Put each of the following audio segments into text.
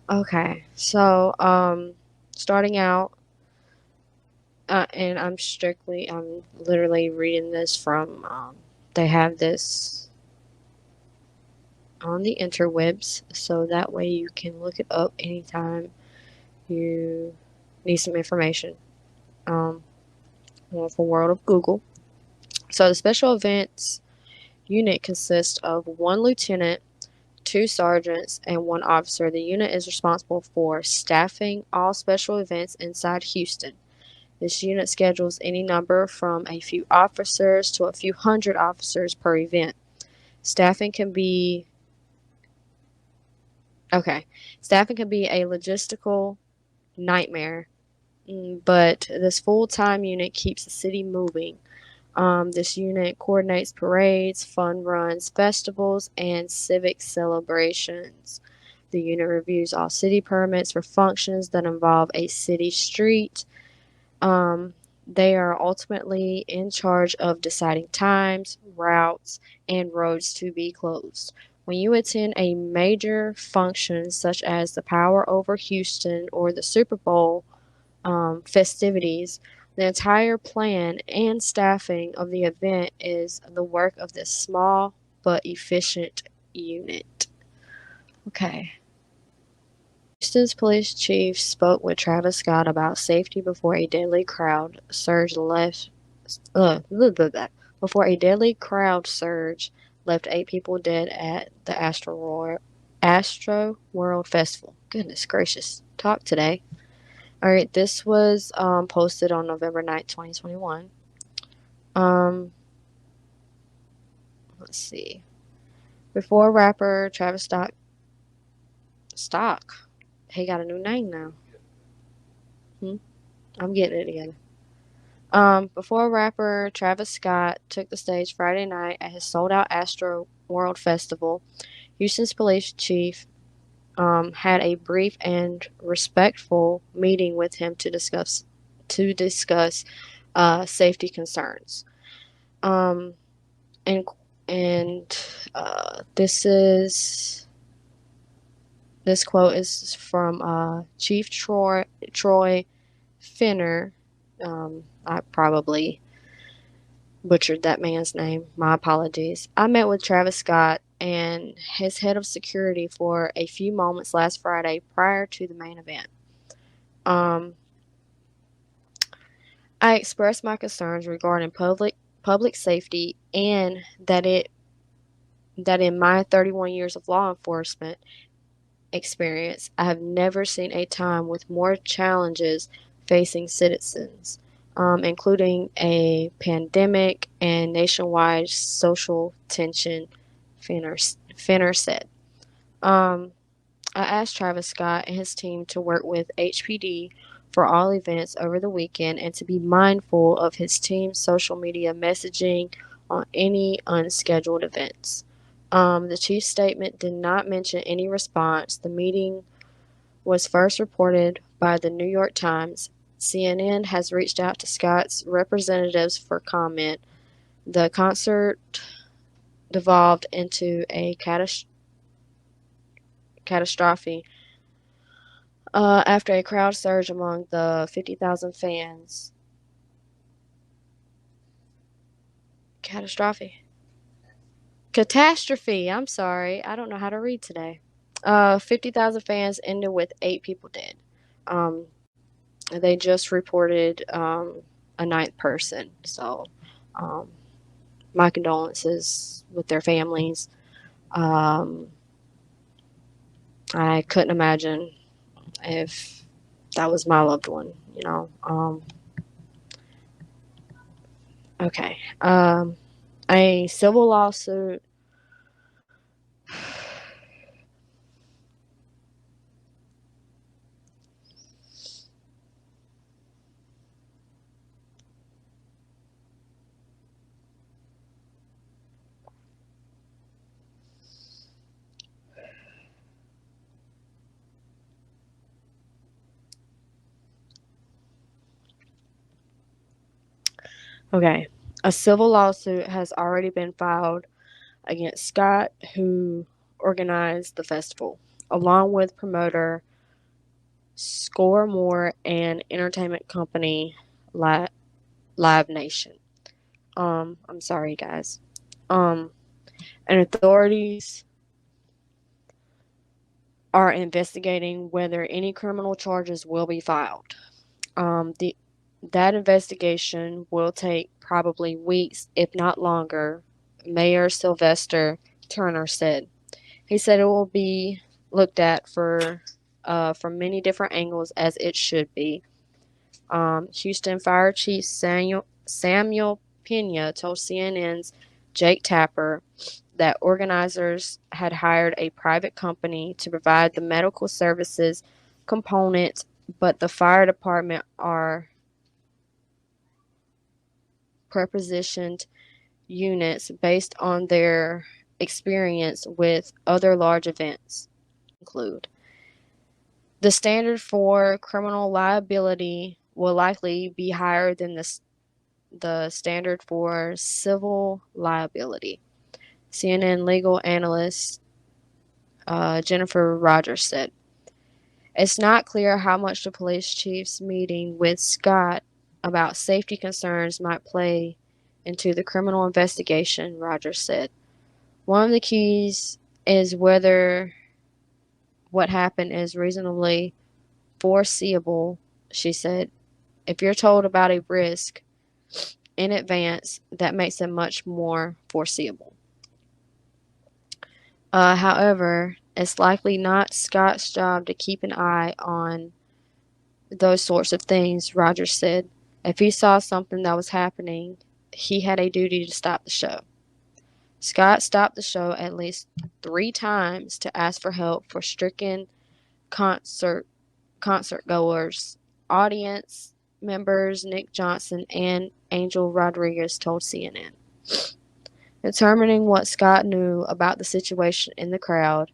Okay, so starting out, and I'm literally reading this from, they have this on the interwebs, so that way you can look it up anytime you need some information. Um, well, for World of Google. So the special events unit consists of one lieutenant, two sergeants, and one officer. The unit is responsible for staffing all special events inside Houston. This unit schedules any number from a few officers to a few hundred officers per event. Staffing can be okay. Staffing can be a logistical nightmare, but this full-time unit keeps the city moving. This unit coordinates parades, fun runs, festivals, and civic celebrations. The unit reviews all city permits for functions that involve a city street. Um, they are ultimately in charge of deciding times, routes, and roads to be closed. When you attend a major function such as the Power Over Houston or the Super Bowl festivities, the entire plan and staffing of the event is the work of this small but efficient unit. Okay. Houston's police chief spoke with Travis Scott about safety before a deadly crowd surge left. Blah, blah, blah, before a deadly crowd surge left 8 people dead at the Astro World Festival. Goodness gracious! Talk today. All right, this was posted on November 9th, 2021. Um, let's see. Before rapper Travis Stock, he got a new name now. I'm getting it again. Before rapper Travis Scott took the stage Friday night at his sold-out Astro World Festival, Houston's police chief had a brief and respectful meeting with him to discuss safety concerns. Um, and this quote is from Chief Troy Finner. I probably butchered that man's name. My apologies. I met with Travis Scott and his head of security for a few moments last Friday prior to the main event. Um, I expressed my concerns regarding public safety and that in my 31 years of law enforcement experience, I have never seen a time with more challenges facing citizens, including a pandemic and nationwide social tension, Finner said. Um, I asked Travis Scott and his team to work with HPD for all events over the weekend and to be mindful of his team's social media messaging on any unscheduled events. The chief's statement did not mention any response. The meeting was first reported by the New York Times. CNN has reached out to Scott's representatives for comment. The concert devolved into a catastrophe after a crowd surge among the 50,000 fans. Catastrophe. Catastrophe. I'm sorry. I don't know how to read today. 50,000 fans ended with 8 people dead. Um, they just reported a ninth person. So, um, my condolences with their families. Um, I couldn't imagine if that was my loved one, you know. Okay. A civil lawsuit. Okay. A civil lawsuit has already been filed against Scott, who organized the festival, along with promoter Score More, and entertainment company Live Nation. I'm sorry, guys. Um, and authorities are investigating whether any criminal charges will be filed. The that investigation will take probably weeks, if not longer, Mayor Sylvester Turner said. He said it will be looked at from many different angles, as it should be. Houston Fire Chief Samuel Pena told CNN's Jake Tapper that organizers had hired a private company to provide the medical services component, but the fire department are prepositioned units based on their experience with other large events. Include the standard for criminal liability will likely be higher than the standard for civil liability. CNN legal analyst Jennifer Rogers said. It's not clear how much the police chief's meeting with Scott about safety concerns might play into the criminal investigation, Rogers said. One of the keys is whether what happened is reasonably foreseeable, she said. If you're told about a risk in advance, that makes it much more foreseeable. However, it's likely not Scott's job to keep an eye on those sorts of things, Rogers said. If he saw something that was happening, he had a duty to stop the show. Scott stopped the show at least 3 times to ask for help for stricken concert goers. Audience members Nick Johnson and Angel Rodriguez told CNN. Determining what Scott knew about the situation in the crowd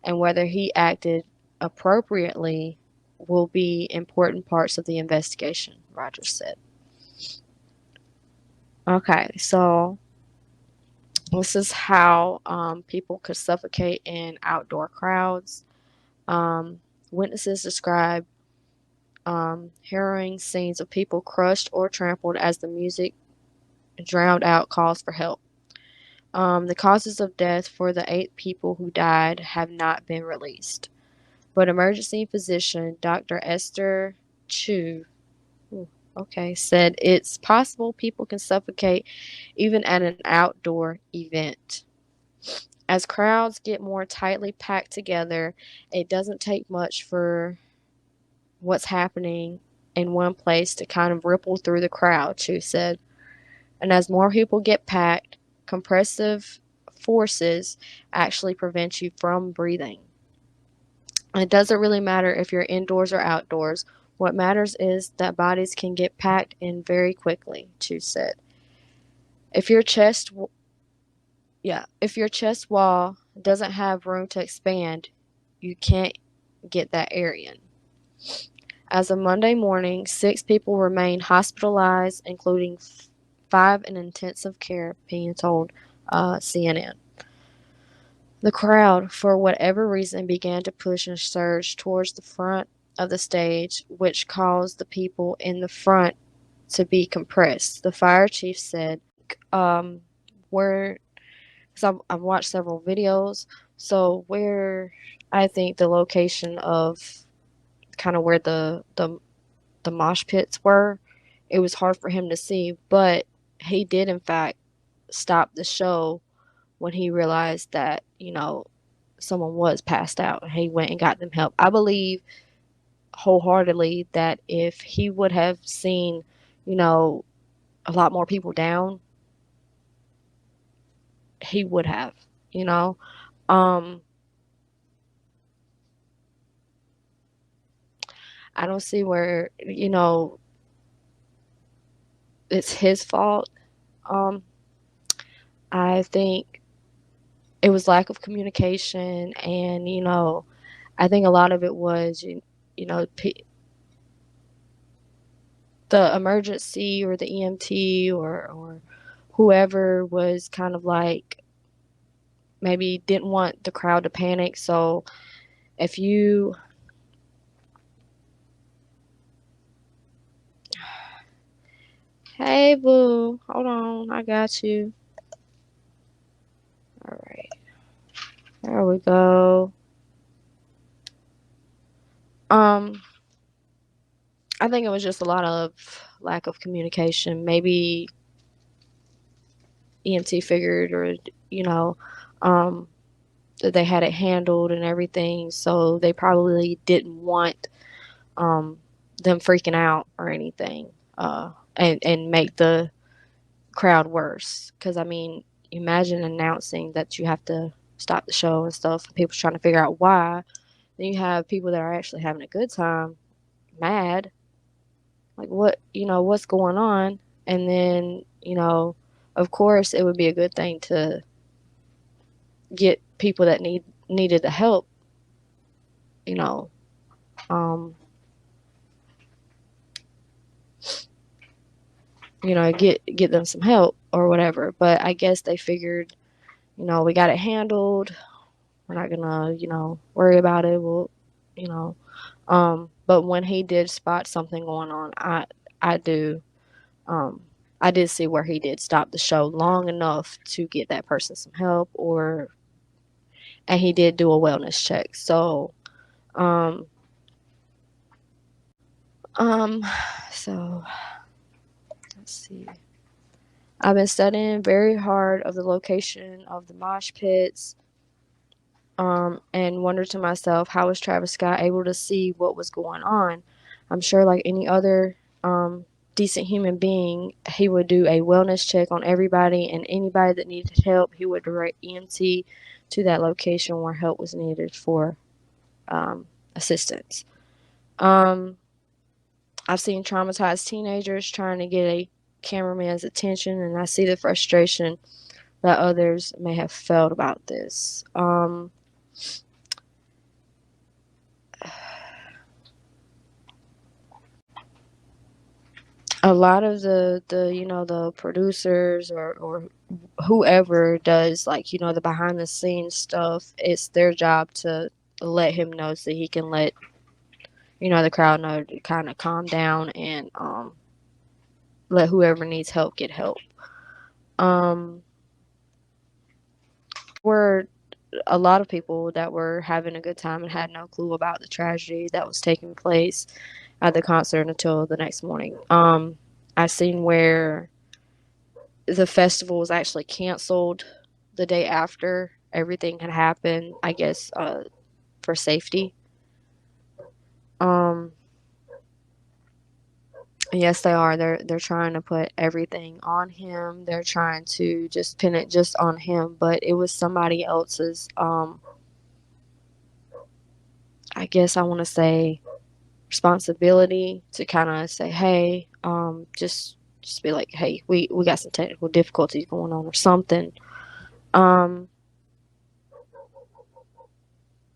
and whether he acted appropriately will be important parts of the investigation, Rogers said. Okay, so this is how people could suffocate in outdoor crowds. Witnesses describe harrowing scenes of people crushed or trampled as the music drowned out calls for help. The causes of death for the 8 people who died have not been released, but emergency physician Dr. Esther Chu said it's possible people can suffocate even at an outdoor event. As crowds get more tightly packed together, it doesn't take much for what's happening in one place to kind of ripple through the crowd, Chu said. And as more people get packed, compressive forces actually prevent you from breathing. It doesn't really matter if you're indoors or outdoors. What matters is that bodies can get packed in very quickly, Chu said. If your chest wall doesn't have room to expand, you can't get that air in. As of Monday morning, 6 people remain hospitalized, including 5 in intensive care, Pena told CNN. The crowd, for whatever reason, began to push and surge towards the front of the stage, which caused the people in the front to be compressed. The fire chief said, because I've watched several videos, so where I think the location of kind of where the mosh pits were, it was hard for him to see, but he did in fact stop the show when he realized that, someone was passed out, and he went and got them help. I believe wholeheartedly that if he would have seen, a lot more people down, he would have, um I don't see where, it's his fault. Um I think it was lack of communication, and I think a lot of it was the emergency or the EMT or whoever was kind of like maybe didn't want the crowd to panic. So if you Hey, boo. Hold on. I got you. All right. There we go. Um, I think it was just a lot of lack of communication. Maybe EMT figured, or you know, um, that they had it handled and everything, so they probably didn't want um them freaking out or anything, and make the crowd worse. Because I mean, imagine announcing that you have to stop the show and stuff, and people trying to figure out why. Then you have people that are actually having a good time mad, like what, what's going on. And then, of course it would be a good thing to get people that needed the help, you know um get them some help or whatever. But I guess they figured, we got it handled. We're not gonna, worry about it. We'll, you know but when he did spot something going on, I do um I did see where he did stop the show long enough to get that person some help, or and he did do a wellness check. So um um so let's see. I've been studying very hard of the location of the mosh pits, and wondered to myself, how was Travis Scott able to see what was going on? I'm sure, like any other decent human being, he would do a wellness check on everybody, and anybody that needed help, he would direct EMT to that location where help was needed for assistance. Um, I've seen traumatized teenagers trying to get a cameraman's attention, and I see the frustration that others may have felt about this. A lot of the producers, or whoever does, like, the behind the scenes stuff, it's their job to let him know so he can let the crowd know to kind of calm down, and let whoever needs help get help. um were a lot of people that were having a good time and had no clue about the tragedy that was taking place at the concert until the next morning. I seen where the festival was actually canceled the day after everything had happened, I guess, for safety. Um, yes, they are. They're trying to put everything on him. They're trying to just pin it just on him, but it was somebody else's. I guess I want to say responsibility to kind of say, hey, just be like, hey, we got some technical difficulties going on or something. Um,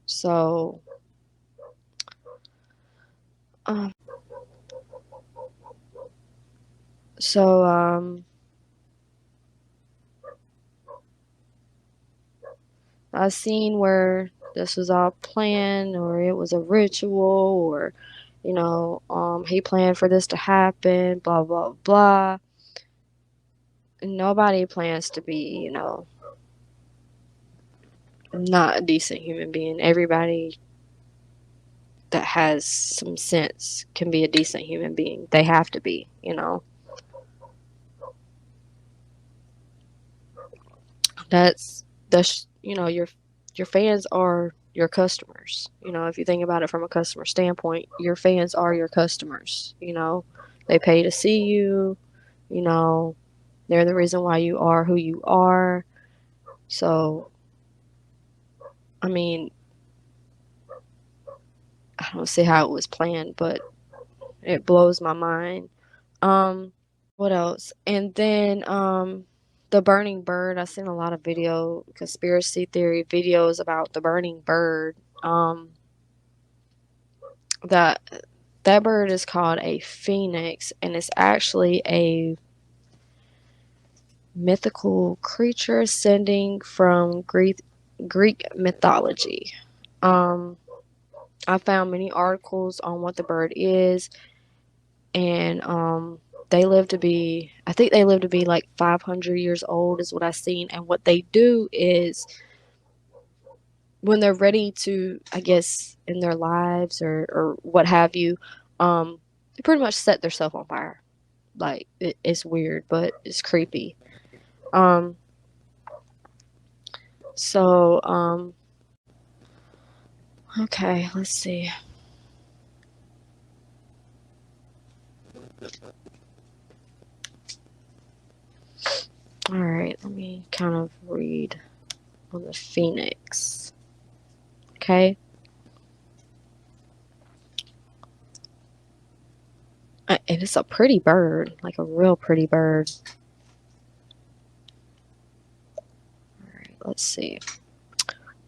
so um, so I seen where this was all planned, or it was a ritual, or he planned for this to happen, blah blah blah. Nobody plans to be, not a decent human being. Everybody that has some sense can be a decent human being. They have to be. That's your fans are your customers. If you think about it from a customer standpoint, your fans are your customers. They pay to see you, you know, they're the reason why you are who you are. So, I mean, I don't see how it was planned, but it blows my mind. What else? And then the burning bird. I've seen a lot of conspiracy theory videos about the burning bird. That that bird is called a phoenix, and it's actually a mythical creature ascending from Greek mythology. Um, I found many articles on what the bird is, and they live to be, I think they live to be like 500 years old, is what I've seen. And what they do is when they're ready to, I guess, in their lives or what have you, they pretty much set themselves on fire. Like, it's weird, but it's creepy. Um, so, okay, let's see. All right, let me kind of read on the Pheonix. Okay. And it's a pretty bird, like a real pretty bird. All right, let's see.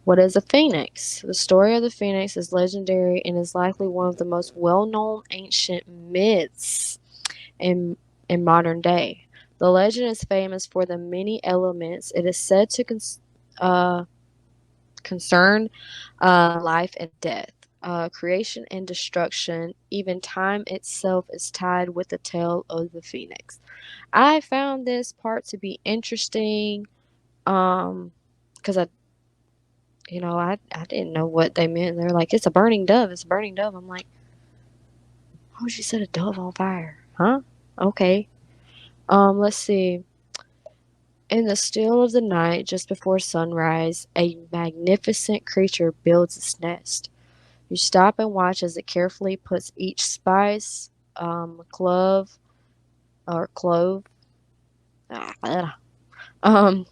What is a phoenix? The story of the phoenix is legendary and is likely one of the most well-known ancient myths in modern day. The legend is famous for the many elements it is said to concern life and death, creation and destruction. Even time itself is tied with the tale of the phoenix. I found this part to be interesting, because I didn't know what they meant. They're like, it's a burning dove. It's a burning dove. I'm like, why would you set a dove on fire? Huh? Okay. Let's see. In the still of the night, just before sunrise, a magnificent creature builds its nest. You stop and watch as it carefully puts each spice, clove, or clove, ah, um,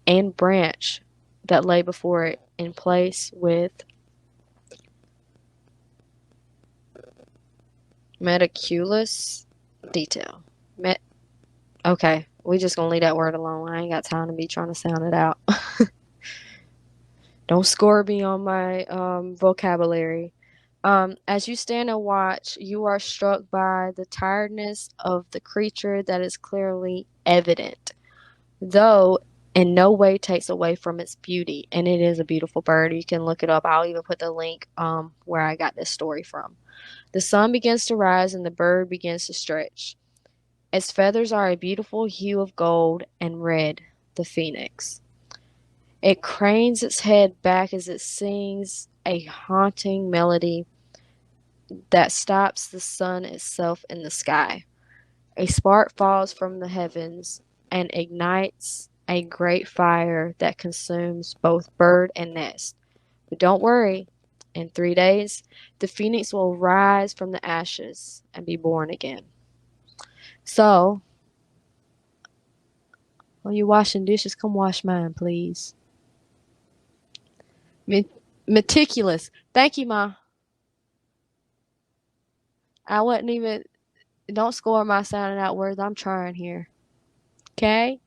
and branch that lay before it in place with meticulous detail. Met Okay, we just gonna leave that word alone. I ain't got time to be trying to sound it out. Don't score me on my vocabulary. As you stand and watch, you are struck by the tiredness of the creature that is clearly evident, though in no way takes away from its beauty. And it is a beautiful bird. You can look it up. I'll even put the link where I got this story from. The sun begins to rise and the bird begins to stretch. Its feathers are a beautiful hue of gold and red, the phoenix. It cranes its head back as it sings a haunting melody that stops the sun itself in the sky. A spark falls from the heavens and ignites a great fire that consumes both bird and nest. But don't worry, in 3 days, the phoenix will rise from the ashes and be born again. So, when you're washing dishes, come wash mine, please. Meticulous. Thank you, Ma. I wasn't even. Don't score my sounding out words. I'm trying here. Okay?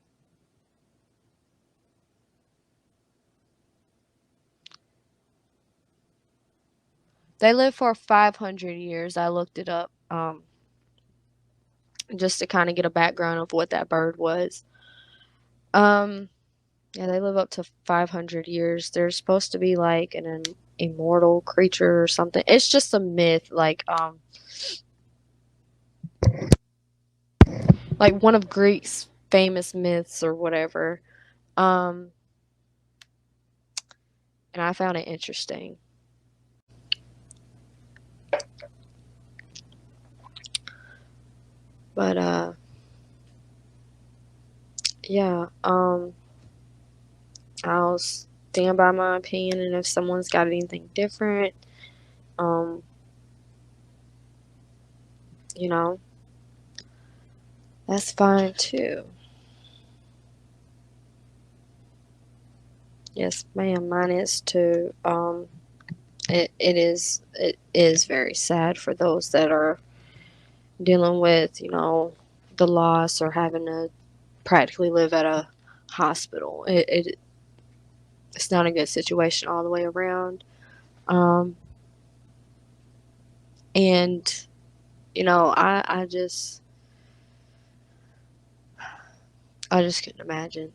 They live for 500 years. I looked it up just to kind of get a background of what that bird was. Um, yeah, they live up to 500 years. They're supposed to be like an immortal creature or something. It's just a myth, like one of Greek's famous myths or whatever. Um, and I found it interesting. But yeah, I'll stand by my opinion, and if someone's got anything different, um, you know, that's fine too. Yes, ma'am, mine is too. It is very sad for those that are dealing with, the loss or having to practically live at a hospital. It's not a good situation all the way around. Um, and I just couldn't imagine.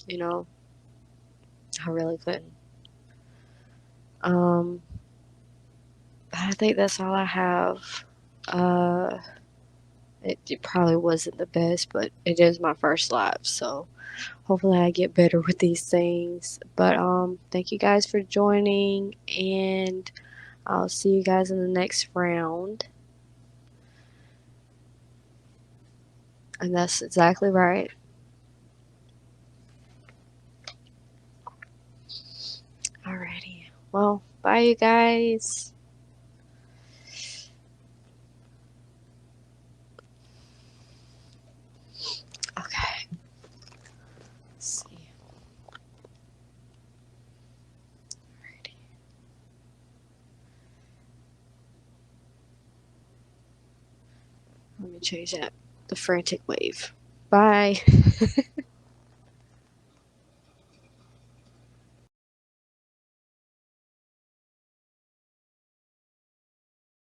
You know, I really couldn't. Um, I think that's all I have. Uh, it probably wasn't the best, but it is my first live, so hopefully I get better with these things. But thank you guys for joining, and I'll see you guys in the next round. And that's exactly right. Alrighty. Well, bye you guys. Okay. Let's see. Alrighty. Let me change that. The frantic wave. Bye.